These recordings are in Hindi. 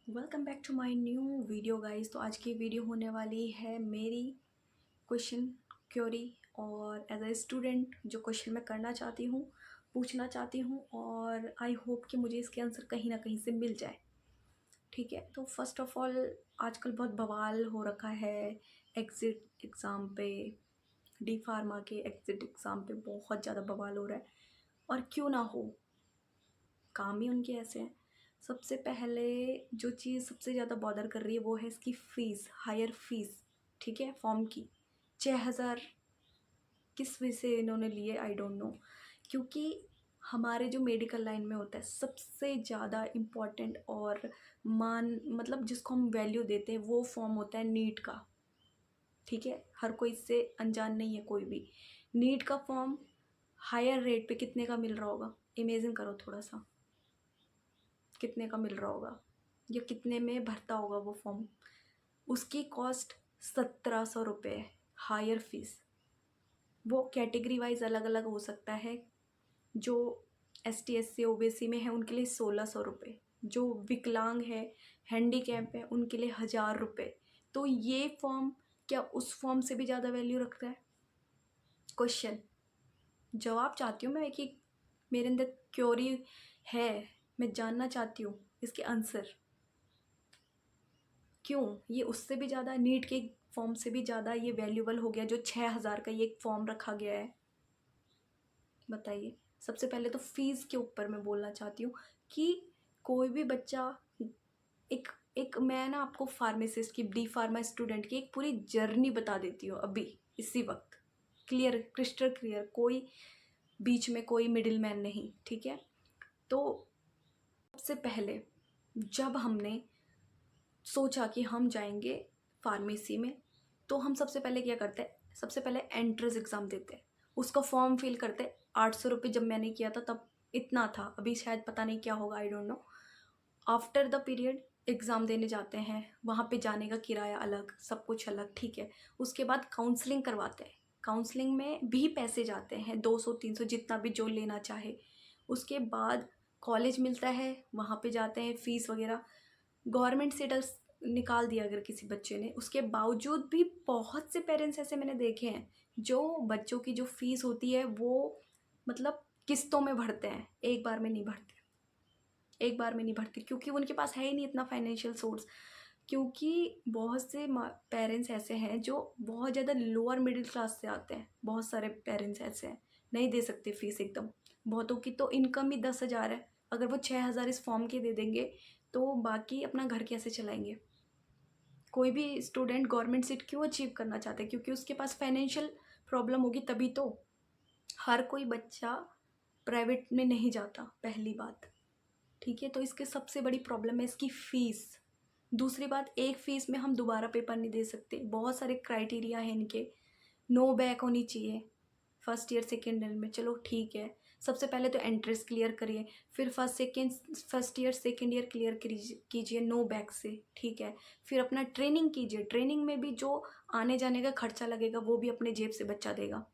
Welcome back to my new video guys. तो आज की वीडियो होने वाली है मेरी क्वेश्चन क्योरी और एज अ स्टूडेंट जो क्वेश्चन मैं करना चाहती हूँ, पूछना चाहती हूँ, और आई होप कि मुझे इसके आंसर कहीं ना कहीं से मिल जाए। ठीक है, तो फर्स्ट ऑफ ऑल आजकल बहुत बवाल हो रखा है एग्ज़िट एग्ज़ाम पे। डी फार्मा के एग्ज़िट एग्ज़ाम पे बहुत ज़्यादा बवाल हो रहा है, और क्यों ना हो, काम ही उनके ऐसे हैं। सबसे पहले जो चीज़ सबसे ज़्यादा बॉदर कर रही है वो है इसकी फ़ीस, हायर फीस। ठीक है, फॉर्म की 6,000 किस वजह से इन्होंने लिए, आई डोंट नो। क्योंकि हमारे जो मेडिकल लाइन में होता है सबसे ज़्यादा इम्पॉर्टेंट और मतलब जिसको हम वैल्यू देते हैं वो फॉर्म होता है नीट का। ठीक है, हर कोई इससे अनजान नहीं है कोई भी। नीट का फॉर्म हायर रेट पे कितने का मिल रहा होगा, इमेजिन करो थोड़ा सा, कितने का मिल रहा होगा या कितने में भरता होगा वो फॉर्म। उसकी कॉस्ट 1,700 रुपये है, हायर फीस। वो कैटेगरी वाइज अलग अलग हो सकता है। जो ST SC OBC में है उनके लिए 1,600 रुपये, जो विकलांग है, हैंडीकैप है, उनके लिए 1,000 रुपये। तो ये फॉर्म क्या उस फॉर्म से भी ज़्यादा वैल्यू रखता है? क्वेश्चन जवाब चाहती हूँ मैं कि मेरे अंदर क्योरी है, मैं जानना चाहती हूँ इसके आंसर। क्यों ये उससे भी ज़्यादा, नीट के फॉर्म से भी ज़्यादा ये वैल्यूबल हो गया जो 6,000 का ये एक फॉर्म रखा गया है? बताइए। सबसे पहले तो फीस के ऊपर मैं बोलना चाहती हूँ कि कोई भी बच्चा, एक एक मैं ना आपको फार्मासिस्ट की, डी फार्मा स्टूडेंट की एक पूरी जर्नी बता देती हूँ अभी इसी वक्त, क्लियर, क्रिस्टल क्लियर, कोई बीच में कोई मिडिल मैन नहीं। ठीक है, तो सबसे पहले जब हमने सोचा कि हम जाएंगे फार्मेसी में, तो हम सबसे पहले क्या करते हैं, सबसे पहले एंट्रेंस एग्ज़ाम देते हैं, उसका फॉर्म फिल करते हैं। 800 रुपये जब मैंने किया था तब इतना था, अभी शायद पता नहीं क्या होगा, I don't know. After the period exam देने जाते हैं, वहाँ पे जाने का किराया अलग, सब कुछ अलग। ठीक है, उसके बाद काउंसलिंग करवाते हैं, काउंसलिंग में भी पैसे जाते हैं 200-300 जितना भी जो लेना चाहे। उसके बाद कॉलेज मिलता है, वहाँ पे जाते हैं, फ़ीस वगैरह। गवर्नमेंट सीट निकाल दिया अगर किसी बच्चे ने, उसके बावजूद भी बहुत से पेरेंट्स ऐसे मैंने देखे हैं जो बच्चों की जो फीस होती है वो मतलब किस्तों में भरते हैं, एक बार में नहीं भरते, एक बार में नहीं भरते, क्योंकि उनके पास है ही नहीं इतना फाइनेंशियल सोर्स। क्योंकि बहुत से पेरेंट्स ऐसे हैं जो बहुत ज़्यादा लोअर मिडिल क्लास से आते हैं, बहुत सारे पेरेंट्स ऐसे हैं नहीं दे सकते फीस एकदम। बहुतों की तो इनकम ही 10,000 है, अगर वो 6,000 इस फॉर्म के दे देंगे तो बाकी अपना घर कैसे चलाएंगे? कोई भी स्टूडेंट गवर्नमेंट सीट क्यों अचीव करना चाहता है? क्योंकि उसके पास फाइनेंशियल प्रॉब्लम होगी तभी तो। हर कोई बच्चा प्राइवेट में नहीं जाता, पहली बात। ठीक है, तो इसके सबसे बड़ी प्रॉब्लम है इसकी फ़ीस। दूसरी बात, एक फ़ीस में हम दोबारा पेपर नहीं दे सकते, बहुत सारे क्राइटेरिया हैं इनके। नो बैक होनी चाहिए फर्स्ट ईयर सेकेंड ईयर में, चलो ठीक है। सबसे पहले तो एंट्रेंस क्लियर करिए, फिर first year second year clear कीजिए नो बैक से। ठीक है, फिर अपना ट्रेनिंग कीजिए, ट्रेनिंग में भी जो आने जाने का खर्चा लगेगा वो भी अपने जेब से बच्चा देगा।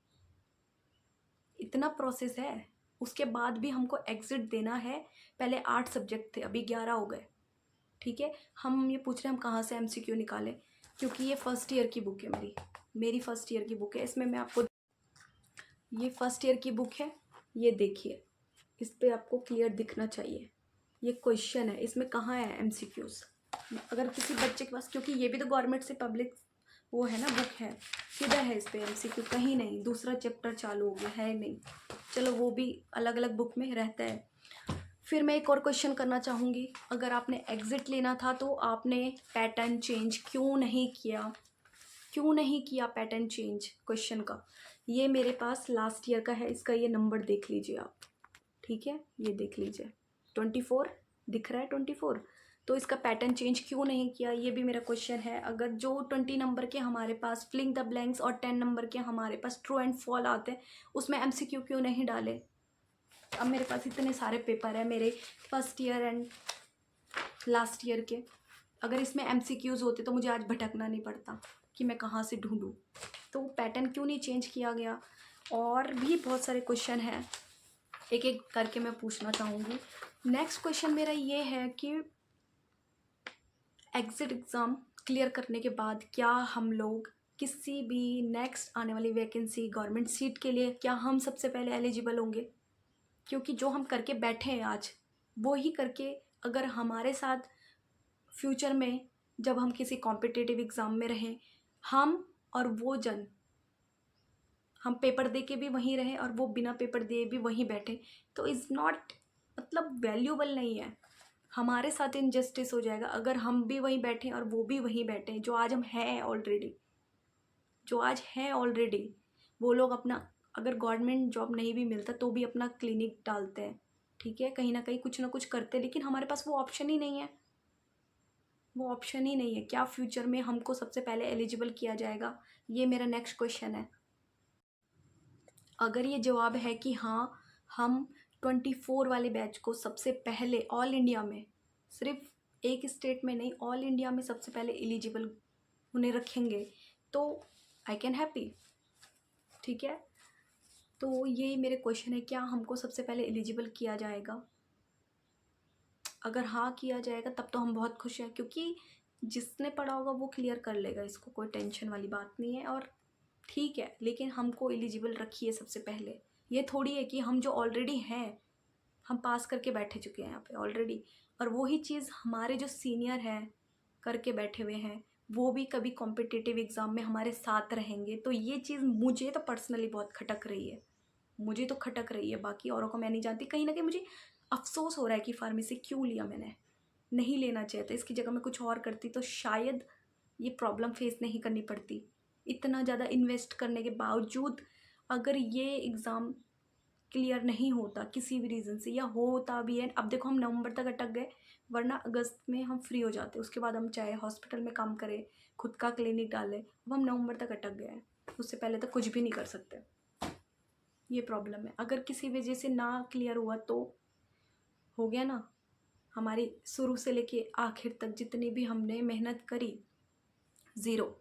इतना प्रोसेस है। उसके बाद भी हमको एग्ज़िट देना है। पहले 8 सब्जेक्ट थे, अभी 11 हो गए। ठीक है, हम ये पूछ रहे हैं हम कहाँ से MCQ निकालें, क्योंकि ये फर्स्ट ईयर की बुक है, मेरी फर्स्ट ईयर की बुक है। इसमें मैं आपको, ये फर्स्ट ईयर की बुक है, ये देखिए, इस पर आपको क्लियर दिखना चाहिए। ये क्वेश्चन है, इसमें कहाँ है MCQs? अगर किसी बच्चे के पास, क्योंकि ये भी तो गवर्नमेंट से पब्लिक वो है ना, बुक है, किधर है इस पर MCQ? कहीं नहीं, दूसरा चैप्टर चालू हो गया है नहीं। चलो वो भी अलग अलग बुक में रहता है। फिर मैं एक और क्वेश्चन करना चाहूँगी, अगर आपने एग्ज़िट लेना था तो आपने पैटर्न चेंज क्यों नहीं किया? क्यों नहीं किया पैटर्न चेंज क्वेश्चन का? ये मेरे पास लास्ट ईयर का है, इसका ये नंबर देख लीजिए आप। ठीक है, ये देख लीजिए 24 दिख रहा है, 24। तो इसका पैटर्न चेंज क्यों नहीं किया, ये भी मेरा क्वेश्चन है। अगर जो 20 नंबर के हमारे पास फिलिंग द ब्लैंक्स और 10 नंबर के हमारे पास ट्रू एंड फॉल आते हैं, उसमें MCQ क्यों नहीं डाले? अब मेरे पास इतने सारे पेपर है मेरे first year and last year के, अगर इसमें MCQs होते तो मुझे आज भटकना नहीं पड़ता कि मैं कहाँ से ढूंढूं। तो पैटर्न क्यों नहीं चेंज किया गया? और भी बहुत सारे क्वेश्चन हैं, एक एक करके मैं पूछना चाहूँगी। नेक्स्ट क्वेश्चन मेरा ये है कि एग्ज़िट एग्ज़ाम क्लियर करने के बाद क्या हम लोग किसी भी नेक्स्ट आने वाली वैकेंसी गवर्नमेंट सीट के लिए क्या हम सबसे पहले एलिजिबल होंगे? क्योंकि जो हम करके बैठे हैं आज, वो ही करके अगर हमारे साथ फ्यूचर में जब हम किसी कॉम्पिटिटिव एग्ज़ाम में रहें, हम और वो जन, हम पेपर दे के भी वहीं रहें और वो बिना पेपर दिए भी वहीं बैठे, तो इज़ नॉट मतलब वैल्यूएबल नहीं है। हमारे साथ इनजस्टिस हो जाएगा अगर हम भी वहीं बैठें और वो भी वहीं बैठें, जो आज हम हैं ऑलरेडी, जो आज हैं ऑलरेडी। वो लोग अपना, अगर गवर्नमेंट जॉब नहीं भी मिलता तो भी अपना क्लिनिक डालते हैं, ठीक है, कहीं ना कहीं कुछ ना कुछ करते हैं, लेकिन हमारे पास वो ऑप्शन ही नहीं है। वो ऑप्शन ही नहीं है। क्या फ्यूचर में हमको सबसे पहले एलिजिबल किया जाएगा? ये मेरा नेक्स्ट क्वेश्चन है। अगर ये जवाब है कि हाँ, हम 24 वाले बैच को सबसे पहले ऑल इंडिया में, सिर्फ एक स्टेट में नहीं, ऑल इंडिया में सबसे पहले एलिजिबल उन्हें रखेंगे, तो आई कैन हैप्पी, ठीक है। तो ये मेरे क्वेश्चन है, क्या हमको सबसे पहले एलिजिबल किया जाएगा? अगर हाँ किया जाएगा तब तो हम बहुत खुश हैं, क्योंकि जिसने पढ़ा होगा वो क्लियर कर लेगा, इसको कोई टेंशन वाली बात नहीं है। और ठीक है, लेकिन हमको एलिजिबल रखिए सबसे पहले। ये थोड़ी है कि हम जो ऑलरेडी हैं, हम पास करके बैठे चुके हैं यहाँ पे ऑलरेडी, और वही चीज़ हमारे जो सीनियर हैं करके बैठे हुए हैं, वो भी कभी कॉम्पिटिटिव एग्ज़ाम में हमारे साथ रहेंगे। तो ये चीज़ मुझे तो पर्सनली बहुत खटक रही है, मुझे तो खटक रही है। बाकी औरों को मैं नहीं जानती। कहीं ना कहीं मुझे अफसोस हो रहा है कि फार्मेसी क्यों लिया मैंने, नहीं लेना चाहिए था। इसकी जगह मैं कुछ और करती तो शायद ये प्रॉब्लम फेस नहीं करनी पड़ती। इतना ज़्यादा इन्वेस्ट करने के बावजूद अगर ये एग्ज़ाम क्लियर नहीं होता किसी भी रीज़न से, या होता भी है, अब देखो हम नवंबर तक अटक गए, वरना अगस्त में हम फ्री हो जाते, उसके बाद हम चाहे हॉस्पिटल में काम करें, खुद का क्लिनिक डालें। अब हम नवंबर तक अटक गए हैं, उससे पहले तक कुछ भी नहीं कर सकते। ये प्रॉब्लम है। अगर किसी वजह से ना क्लियर हुआ तो हो गया ना, हमारी शुरू से लेके आखिर तक जितनी भी हमने मेहनत करी, ज़ीरो,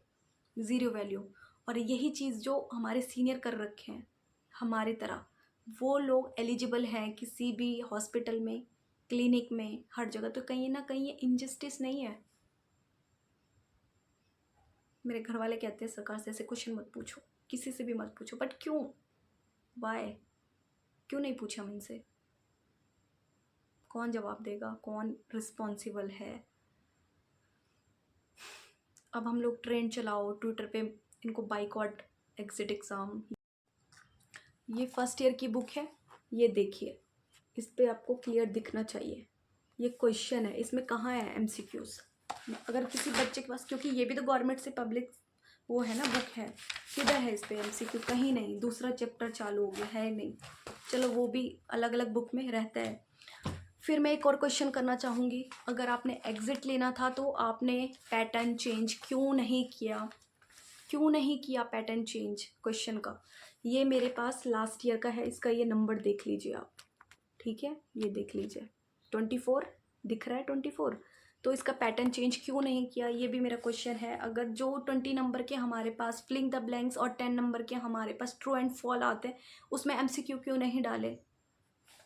ज़ीरो वैल्यू। और यही चीज़ जो हमारे सीनियर कर रखे हैं हमारी तरह, वो लोग एलिजिबल हैं किसी भी हॉस्पिटल में, क्लिनिक में, हर जगह। तो कहीं ना कहीं ये इनजस्टिस नहीं है? मेरे घर वाले कहते हैं सरकार से ऐसे क्वेश्चन मत पूछो, किसी से भी मत पूछो, बट क्यों, वाई, क्यों नहीं पूछा हम इनसे? कौन जवाब देगा? कौन रिस्पॉन्सिबल है? अब हम लोग ट्रेंड चलाओ ट्विटर पे, इनको बाइकॉट एग्जिट एग्ज़ाम। ये फर्स्ट ईयर की बुक है, ये देखिए, इस पे आपको क्लियर दिखना चाहिए। ये क्वेश्चन है, इसमें कहाँ है एमसीक्यूज़? अगर किसी बच्चे के पास, क्योंकि ये भी तो गवर्नमेंट से पब्लिक वो है ना, बुक है, किधर है इस पे एमसीक्यू? कहीं नहीं। दूसरा चैप्टर चालू हो गया है नहीं, चलो वो भी अलग अलग बुक में रहता है। फिर मैं एक और क्वेश्चन करना चाहूँगी, अगर आपने एग्ज़िट लेना था तो आपने पैटर्न चेंज क्यों नहीं किया? क्यों नहीं किया पैटर्न चेंज क्वेश्चन का? ये मेरे पास लास्ट ईयर का है, इसका ये नंबर देख लीजिए आप, ठीक है, ये देख लीजिए 24 दिख रहा है, 24। तो इसका पैटर्न चेंज क्यों नहीं किया, ये भी मेरा क्वेश्चन है। अगर जो 20 नंबर के हमारे पास फिलिंग द ब्लैंक्स और 10 नंबर के हमारे पास ट्रू एंड फॉल आते हैं, उसमें एमसीक्यू क्यों नहीं डाले?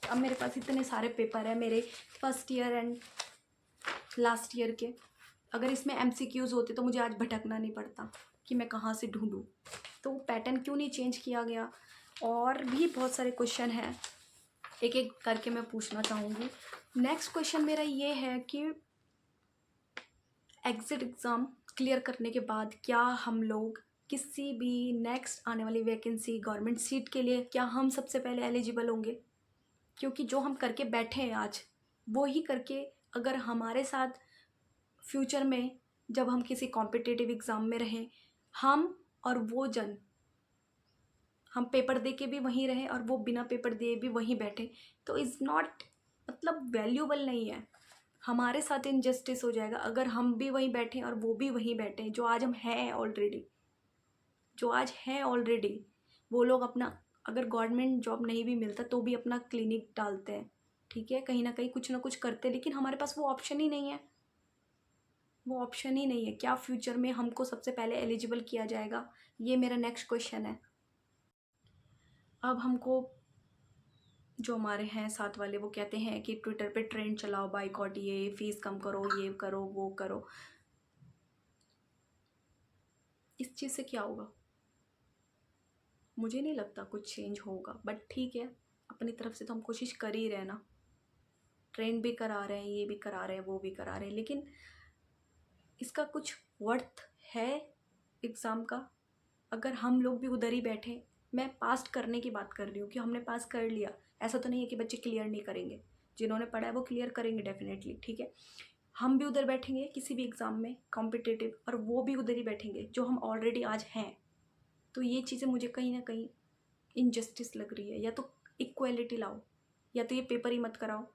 अब मेरे पास इतने सारे पेपर हैं मेरे first year and last year के, अगर इसमें एमसीक्यूज़ होते तो मुझे आज भटकना नहीं पड़ता कि मैं कहाँ से ढूंढूं। तो पैटर्न क्यों नहीं चेंज किया गया? और भी बहुत सारे क्वेश्चन हैं, एक एक करके मैं पूछना चाहूँगी। नेक्स्ट क्वेश्चन मेरा ये है कि एग्ज़िट एग्ज़ाम क्लियर करने के बाद क्या हम लोग किसी भी नेक्स्ट आने वाली वैकेंसी गवर्नमेंट सीट के लिए क्या हम सबसे पहले एलिजिबल होंगे? क्योंकि जो हम करके बैठे हैं आज, वो ही करके अगर हमारे साथ फ्यूचर में जब हम किसी कॉम्पिटिटिव एग्ज़ाम में रहें, हम और वो जन, हम पेपर दे के भी वहीं रहें और वो बिना पेपर दिए भी वहीं बैठे, तो इज़ नॉट मतलब वैल्यूएबल नहीं है। हमारे साथ इनजस्टिस हो जाएगा अगर हम भी वहीं बैठें और वो भी वहीं बैठे, जो आज हम हैं ऑलरेडी, जो आज हैं ऑलरेडी। वो लोग अपना, अगर गवर्नमेंट जॉब नहीं भी मिलता तो भी अपना क्लिनिक डालते हैं, ठीक है, कहीं ना कहीं कुछ ना कुछ करते हैं, लेकिन हमारे पास वो ऑप्शन ही नहीं है। वो ऑप्शन ही नहीं है। क्या फ्यूचर में हमको सबसे पहले एलिजिबल किया जाएगा? ये मेरा नेक्स्ट क्वेश्चन है। अब हमको, जो हमारे हैं साथ वाले, वो कहते हैं कि ट्विटर पे ट्रेंड चलाओ, बाइकॉट, ये फीस कम करो, ये करो, वो करो। इस चीज़ से क्या होगा? मुझे नहीं लगता कुछ चेंज होगा, बट ठीक है, अपनी तरफ से तो हम कोशिश कर ही रहे हैं ना। ट्रेंड भी करा रहे हैं, ये भी करा रहे हैं, वो भी करा रहे हैं, लेकिन इसका कुछ वर्थ है एग्ज़ाम का? अगर हम लोग भी उधर ही बैठे, मैं पास करने की बात कर रही हूँ कि हमने पास कर लिया, ऐसा तो नहीं है कि बच्चे क्लियर नहीं करेंगे। जिन्होंने पढ़ा है वो क्लियर करेंगे डेफिनेटली, ठीक है। हम भी उधर बैठेंगे किसी भी एग्ज़ाम में कॉम्पिटिटिव, और वो भी उधर ही बैठेंगे जो हम ऑलरेडी आज हैं। तो ये चीज़ें मुझे कहीं ना कहीं इनजस्टिस लग रही है। या तो इक्वालिटी लाओ, या तो ये पेपर ही मत कराओ।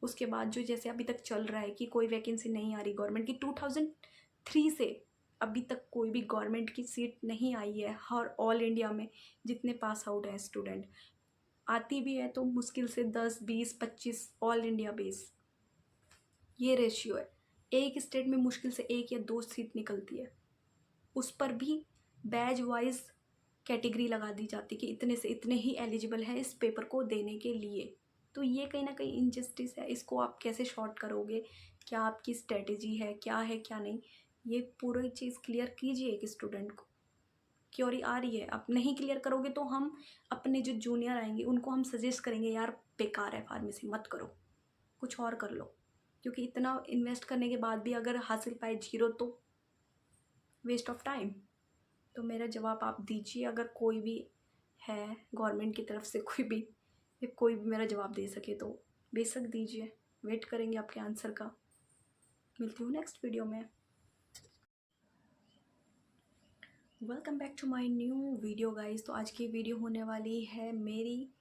उसके बाद जो जैसे अभी तक चल रहा है कि कोई वैकेंसी नहीं आ रही गवर्नमेंट की, 2003 से अभी तक कोई भी गवर्नमेंट की सीट नहीं आई है हर ऑल इंडिया में। जितने पास आउट हैं स्टूडेंट, आती भी है तो मुश्किल से 10, 20, 25 ऑल इंडिया बेस, ये रेशियो है। एक स्टेट में मुश्किल से 1 या 2 सीट निकलती है, उस पर भी बैच वाइज कैटेगरी लगा दी जाती कि इतने से इतने ही एलिजिबल है इस पेपर को देने के लिए। तो ये कहीं ना कहीं इनजस्टिस है। इसको आप कैसे शॉर्ट करोगे, क्या आपकी स्ट्रेटेजी है क्या नहीं, ये पूरी चीज़ क्लियर कीजिए एक स्टूडेंट को। क्योरी आ रही है, आप नहीं क्लियर करोगे तो हम अपने जो जूनियर आएंगे उनको हम सजेस्ट करेंगे, यार बेकार है फार्मेसी, मत करो, कुछ और कर लो। क्योंकि इतना इन्वेस्ट करने के बाद भी अगर हासिल पाए 0 तो वेस्ट ऑफ टाइम। तो मेरा जवाब आप दीजिए, अगर कोई भी है गवर्नमेंट की तरफ से, कोई भी, या कोई भी मेरा जवाब दे सके तो बेशक दीजिए। वेट करेंगे आपके आंसर का। मिलती हूँ नेक्स्ट वीडियो में। Welcome back to my new video guys. तो आज की वीडियो होने वाली है मेरी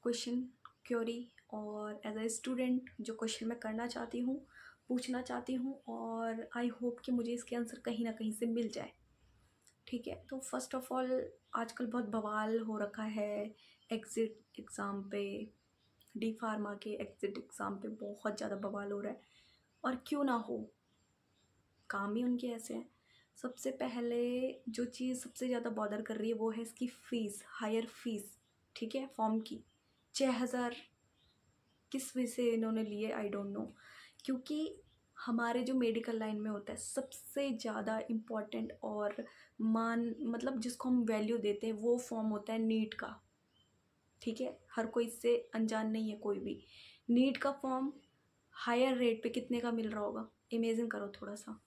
क्वेश्चन क्योरी, और एज अ स्टूडेंट जो क्वेश्चन मैं करना चाहती हूँ, पूछना चाहती हूँ, और आई होप कि मुझे इसके आंसर कहीं ना कहीं से मिल जाए। ठीक है, तो फर्स्ट ऑफ ऑल आजकल बहुत बवाल हो रखा है एग्ज़िट एग्ज़ाम पे, डी फार्मा के एग्ज़िट एग्ज़ाम पे बहुत ज़्यादा बवाल हो रहा है। और क्यों ना हो, काम ही उनके ऐसे हैं। सबसे पहले जो चीज़ सबसे ज़्यादा बॉदर कर रही है वो है इसकी फ़ीस, हायर फीस। ठीक है, फॉर्म की 6,000 किस वजह से इन्होंने लिए, आई डोंट नो। क्योंकि हमारे जो मेडिकल लाइन में होता है सबसे ज़्यादा इम्पॉर्टेंट और मतलब जिसको हम वैल्यू देते हैं वो फॉर्म होता है नीट का। ठीक है, हर कोई इससे अनजान नहीं है कोई भी। नीट का फॉर्म हायर रेट पे कितने का मिल रहा होगा, इमेजिन करो थोड़ा सा,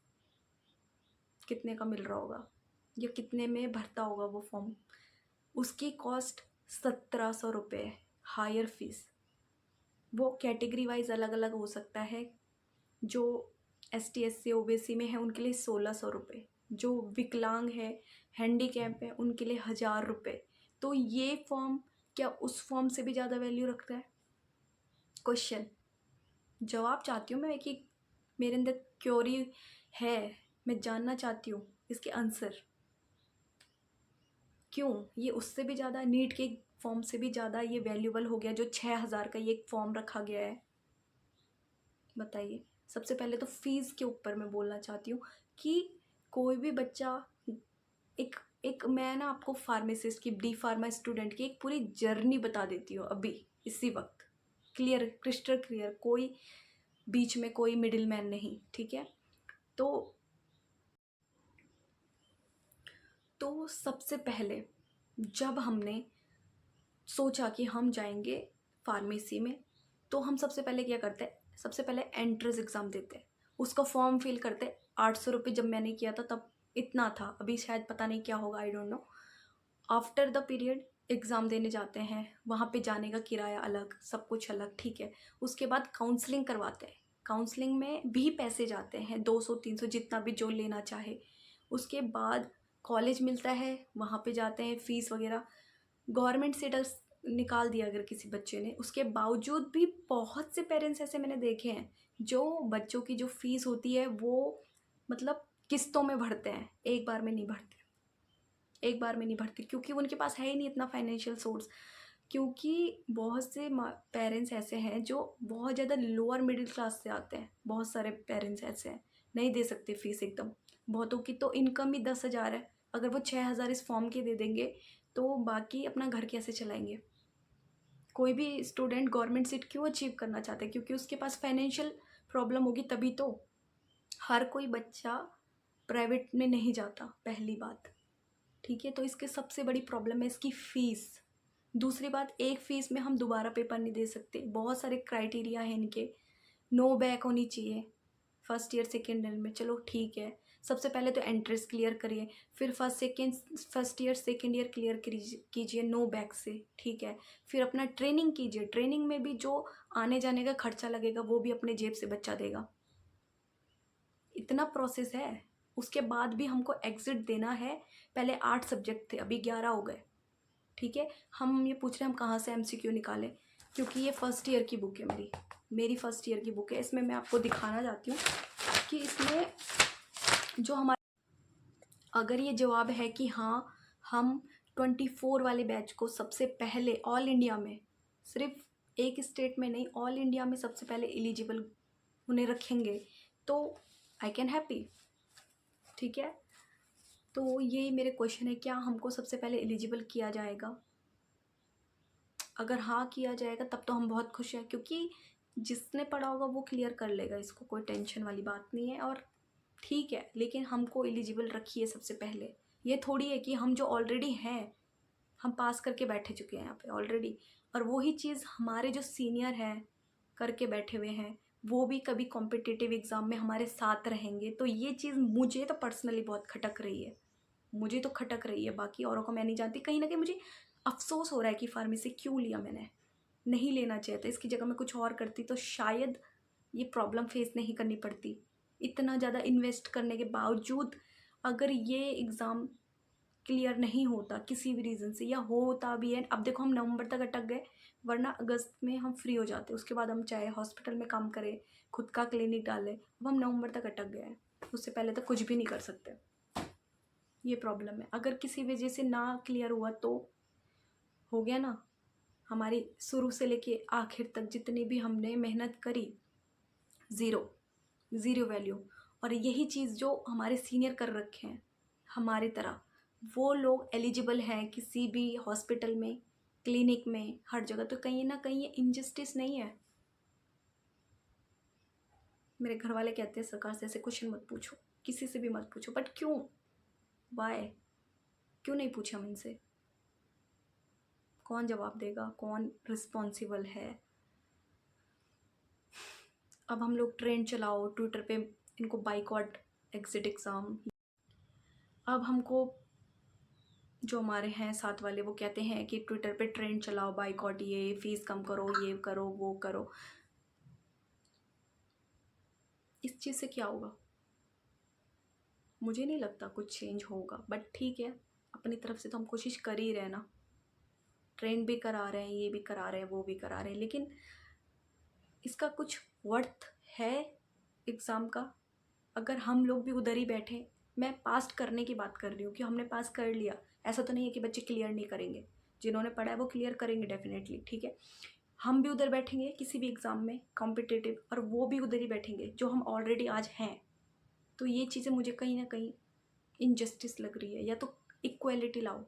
कितने का मिल रहा होगा या कितने में भरता होगा वो फॉर्म। उसकी कॉस्ट 1,700 रुपये है, हायर फीस। वो कैटेगरी वाइज अलग अलग हो सकता है। जो ST SC OBC में है उनके लिए 1,600 रुपये, जो विकलांग है, हैंडीकैप है, उनके लिए 1,000 रुपये। तो ये फॉर्म क्या उस फॉर्म से भी ज़्यादा वैल्यू रखता है? क्वेश्चन, जवाब चाहती हूँ मैं कि मेरे अंदर क्योरी है, मैं जानना चाहती हूँ इसके आंसर। क्यों ये उससे भी ज़्यादा, नीट के फॉर्म से भी ज़्यादा ये वैल्यूबल हो गया जो 6,000 का ये एक फॉर्म रखा गया है? बताइए। सबसे पहले तो फीस के ऊपर मैं बोलना चाहती हूँ कि कोई भी बच्चा, एक एक मैं ना आपको फार्मासिस्ट की, डी फार्मा स्टूडेंट की एक पूरी जर्नी बता देती हूँ अभी इसी वक्त, क्लियर, क्रिस्टल क्लियर, कोई बीच में कोई मिडिल मैन नहीं। ठीक है, तो सबसे पहले जब हमने सोचा कि हम जाएंगे फार्मेसी में, तो हम सबसे पहले क्या करते हैं, सबसे पहले एंट्रेंस एग्ज़ाम देते हैं, उसका फॉर्म फिल करते हैं। 800 रुपये जब मैंने किया था तब इतना था, अभी शायद पता नहीं क्या होगा, I don't know. After the period exam देने जाते हैं, वहाँ पे जाने का किराया अलग, सब कुछ अलग, ठीक है। उसके बाद काउंसलिंग करवाते हैं, काउंसलिंग में भी पैसे जाते हैं, 200-300 जितना भी जो लेना चाहे। उसके बाद कॉलेज मिलता है, वहाँ पे जाते हैं, फ़ीस वगैरह गवर्नमेंट से निकाल दिया अगर किसी बच्चे ने, उसके बावजूद भी बहुत से पेरेंट्स ऐसे मैंने देखे हैं जो बच्चों की जो फीस होती है वो मतलब किस्तों में भरते हैं, एक बार में नहीं भरते, एक बार में नहीं भरते, क्योंकि उनके पास है ही नहीं इतना फाइनेंशियल सोर्स। क्योंकि बहुत से पेरेंट्स ऐसे हैं जो बहुत ज़्यादा लोअर मिडिल क्लास से आते हैं, बहुत सारे पेरेंट्स ऐसे हैं नहीं दे सकते फीस एकदम। बहुतों की तो इनकम ही 10,000 है, अगर वो 6,000 इस फॉर्म के दे देंगे तो बाकी अपना घर कैसे चलाएंगे? कोई भी स्टूडेंट गवर्नमेंट सीट क्यों अचीव करना चाहता है? क्योंकि उसके पास फाइनेंशियल प्रॉब्लम होगी तभी तो। हर कोई बच्चा प्राइवेट में नहीं जाता, पहली बात, ठीक है। तो इसके सबसे बड़ी प्रॉब्लम है इसकी फ़ीस। दूसरी बात, एक फ़ीस में हम दोबारा पेपर नहीं दे सकते, बहुत सारे क्राइटेरिया हैं इनके। नो बैक होनी चाहिए फर्स्ट ईयर सेकेंड ईयर में, चलो ठीक है। सबसे पहले तो एंट्रेंस क्लियर करिए, फिर first year second year clear कीजिए नो बैक से, ठीक है। फिर अपना ट्रेनिंग कीजिए, ट्रेनिंग में भी जो आने जाने का खर्चा लगेगा वो भी अपने जेब से बच्चा देगा। इतना प्रोसेस है। उसके बाद भी हमको एग्ज़िट देना है। पहले 8 सब्जेक्ट थे, अभी 11 हो गए, ठीक है। हम ये पूछ रहे हैं हम कहाँ से MCQ निकालें, क्योंकि ये फर्स्ट ईयर की बुक है, मेरी फर्स्ट ईयर की बुक है। इसमें मैं आपको दिखाना चाहती हूँ कि इसमें जो हमारा, अगर ये जवाब है कि हाँ हम 24 वाले बैच को सबसे पहले ऑल इंडिया में, सिर्फ एक स्टेट में नहीं, ऑल इंडिया में सबसे पहले एलिजिबल उन्हें रखेंगे, तो आई कैन हैप्पी, ठीक है। तो यही मेरे क्वेश्चन है, क्या हमको सबसे पहले एलिजिबल किया जाएगा? अगर हाँ किया जाएगा तब तो हम बहुत खुश हैं, क्योंकि जिसने पढ़ा होगा वो क्लियर कर लेगा, इसको कोई टेंशन वाली बात नहीं है। और ठीक है, लेकिन हमको एलिजिबल रखिए सबसे पहले। ये थोड़ी है कि हम जो ऑलरेडी हैं, हम पास करके बैठे चुके हैं यहाँ पे ऑलरेडी, और वही चीज़ हमारे जो सीनियर हैं करके बैठे हुए हैं, वो भी कभी कॉम्पिटिटिव एग्ज़ाम में हमारे साथ रहेंगे। तो ये चीज़ मुझे तो पर्सनली बहुत खटक रही है, मुझे तो खटक रही है, बाकी औरों को मैं नहीं जानती। कहीं ना कहीं मुझे अफसोस हो रहा है कि फार्मेसी क्यों लिया मैंने, नहीं लेना चाहिए था। इसकी जगह मैं कुछ और करती तो शायद ये प्रॉब्लम फेस नहीं करनी पड़ती। इतना ज़्यादा इन्वेस्ट करने के बावजूद अगर ये एग्ज़ाम क्लियर नहीं होता किसी भी रीज़न से, या होता भी है, अब देखो हम नवंबर तक अटक गए, वरना अगस्त में हम फ्री हो जाते, उसके बाद हम चाहे हॉस्पिटल में काम करें, खुद का क्लिनिक डालें। अब हम नवंबर तक अटक गए हैं, उससे पहले तो कुछ भी नहीं कर सकते। ये प्रॉब्लम है। अगर किसी वजह से ना क्लियर हुआ तो हो गया ना, हमारी शुरू से लेके आखिर तक जितनी भी हमने मेहनत करी, ज़ीरो वैल्यू। और यही चीज़ जो हमारे सीनियर कर रखे हैं हमारी तरह, वो लोग एलिजिबल हैं किसी भी हॉस्पिटल में, क्लिनिक में, हर जगह। तो कहीं ना कहीं ये इनजस्टिस नहीं है? मेरे घर वाले कहते हैं सरकार से ऐसे क्वेश्चन मत पूछो, किसी से भी मत पूछो, बट क्यों, वाई, क्यों नहीं पूछे हम इनसे? कौन जवाब देगा, कौन रिस्पॉन्सिबल है? अब हम लोग ट्रेंड चलाओ ट्विटर पे, इनको बाइकॉट एग्जिट एग्ज़ाम। अब हमको जो हमारे हैं साथ वाले, वो कहते हैं कि ट्विटर पे ट्रेंड चलाओ, बाइकॉट, ये फीस कम करो, ये करो, वो करो। इस चीज़ से क्या होगा? मुझे नहीं लगता कुछ चेंज होगा, बट ठीक है, अपनी तरफ से तो हम कोशिश कर ही रहे ना। ट्रेंड भी करा रहे हैं, ये भी करा रहे हैं, वो भी करा रहे हैं, लेकिन इसका कुछ वर्थ है एग्ज़ाम का? अगर हम लोग भी उधर ही बैठे, मैं पास करने की बात कर रही हूँ कि हमने पास कर लिया, ऐसा तो नहीं है कि बच्चे क्लियर नहीं करेंगे, जिन्होंने पढ़ा है वो क्लियर करेंगे डेफिनेटली, ठीक है। हम भी उधर बैठेंगे किसी भी एग्ज़ाम में कॉम्पिटिटिव, और वो भी उधर ही बैठेंगे जो हम ऑलरेडी आज हैं। तो ये चीज़ें मुझे कहीं ना कहीं इनजस्टिस लग रही है। या तो इक्वालिटी लाओ,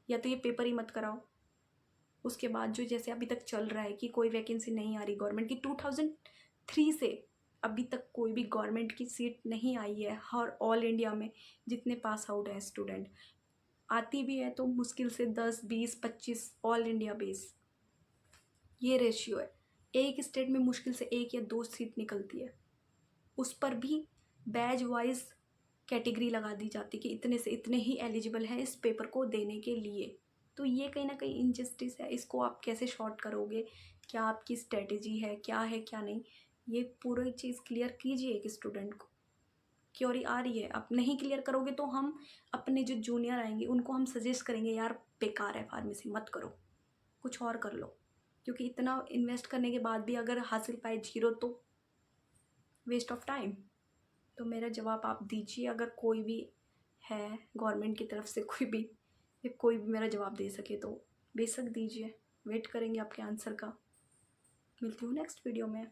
या तो ये पेपर ही मत कराओ। उसके बाद जो जैसे अभी तक चल रहा है कि कोई वैकेंसी नहीं आ रही गवर्नमेंट की, 2003 से अभी तक कोई भी गवर्नमेंट की सीट नहीं आई है हर ऑल इंडिया में, जितने पास आउट हैं स्टूडेंट। आती भी है तो मुश्किल से 10, 20, 25 ऑल इंडिया बेस, ये रेशियो है। एक स्टेट में मुश्किल से 1 या 2 सीट निकलती है, उस पर भी बैच वाइज कैटेगरी लगा दी जाती कि इतने से इतने ही एलिजिबल हैं इस पेपर को देने के लिए। तो ये कहीं ना कहीं इनजस्टिस है। इसको आप कैसे शॉर्ट करोगे, क्या आपकी स्ट्रेटेजी है क्या नहीं, ये पूरी चीज़ क्लियर कीजिए एक स्टूडेंट को। क्योरी आ रही है, आप नहीं क्लियर करोगे तो हम अपने जो जूनियर आएंगे उनको हम सजेस्ट करेंगे, यार बेकार है फार्मेसी, मत करो, कुछ और कर लो। क्योंकि इतना इन्वेस्ट करने के बाद भी अगर हासिल पाए 0 तो वेस्ट ऑफ टाइम। तो मेरा जवाब आप दीजिए, अगर कोई भी है गवर्नमेंट की तरफ से कोई भी, या कोई भी मेरा जवाब दे सके तो बेशक दीजिए, वेट करेंगे आपके आंसर का। मिलती हूँ नेक्स्ट वीडियो में।